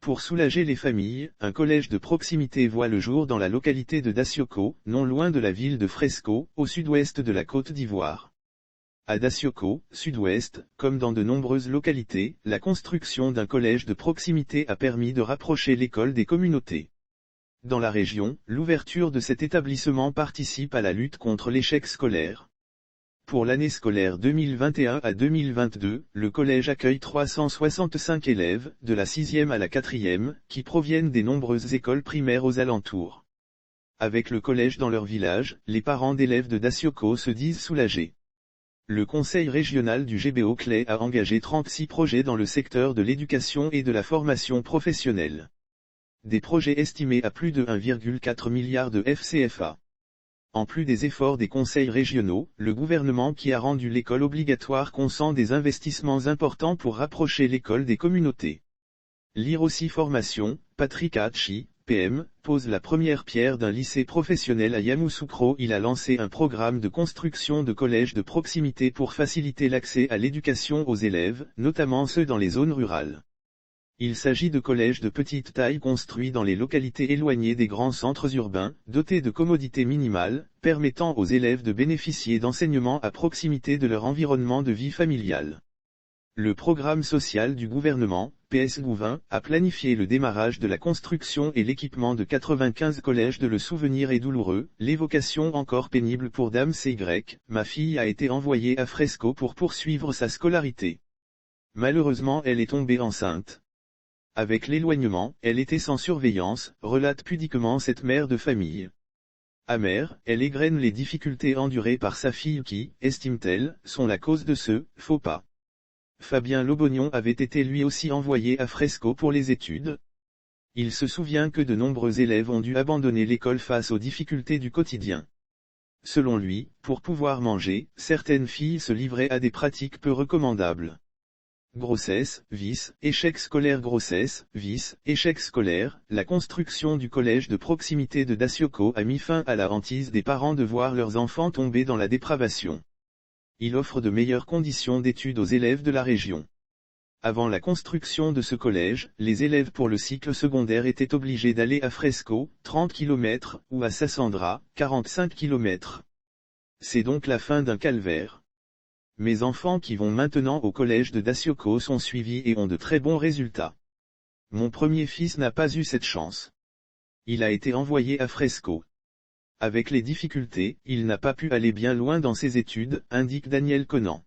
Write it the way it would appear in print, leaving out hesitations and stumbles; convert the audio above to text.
Pour soulager les familles, un collège de proximité voit le jour dans la localité de Dacioko, non loin de la ville de Fresco, au sud-ouest de la Côte d'Ivoire. À Dacioko, sud-ouest, comme dans de nombreuses localités, la construction d'un collège de proximité a permis de rapprocher l'école des communautés. Dans la région, l'ouverture de cet établissement participe à la lutte contre l'échec scolaire. Pour l'année scolaire 2021 à 2022, le collège accueille 365 élèves, de la 6e à la 4e, qui proviennent des nombreuses écoles primaires aux alentours. Avec le collège dans leur village, les parents d'élèves de Dacioko se disent soulagés. Le conseil régional du GBO Clay a engagé 36 projets dans le secteur de l'éducation et de la formation professionnelle. Des projets estimés à plus de 1,4 milliard de FCFA. En plus des efforts des conseils régionaux, le gouvernement qui a rendu l'école obligatoire consent des investissements importants pour rapprocher l'école des communautés. Lire aussi formation, Patrick Hachi, PM, pose la première pierre d'un lycée professionnel à Yamoussoukro. Il a lancé un programme de construction de collèges de proximité pour faciliter l'accès à l'éducation aux élèves, notamment ceux dans les zones rurales. Il s'agit de collèges de petite taille construits dans les localités éloignées des grands centres urbains, dotés de commodités minimales, permettant aux élèves de bénéficier d'enseignements à proximité de leur environnement de vie familiale. Le programme social du gouvernement, PS Gouvin, a planifié le démarrage de la construction et l'équipement de 95 collèges de Le souvenir est douloureux, l'évocation encore pénible pour Dame CY, ma fille a été envoyée à Fresco pour poursuivre sa scolarité. Malheureusement elle est tombée enceinte. Avec l'éloignement, elle était sans surveillance, relate pudiquement cette mère de famille. Amère, elle égrène les difficultés endurées par sa fille qui, estime-t-elle, sont la cause de ce « faux pas ». Fabien Lobognon avait été lui aussi envoyé à Fresco pour les études. Il se souvient que de nombreux élèves ont dû abandonner l'école face aux difficultés du quotidien. Selon lui, pour pouvoir manger, certaines filles se livraient à des pratiques peu recommandables. Grossesse, vice, échec scolaire. Grossesse, vice, échec scolaire. La construction du collège de proximité de Dacioko a mis fin à la hantise des parents de voir leurs enfants tomber dans la dépravation. Il offre de meilleures conditions d'études aux élèves de la région. Avant la construction de ce collège, les élèves pour le cycle secondaire étaient obligés d'aller à Fresco, 30 km, ou à Sassandra, 45 km. C'est donc la fin d'un calvaire. Mes enfants qui vont maintenant au collège de Dacioko sont suivis et ont de très bons résultats. Mon premier fils n'a pas eu cette chance. Il a été envoyé à Fresco. Avec les difficultés, il n'a pas pu aller bien loin dans ses études, indique Daniel Conan.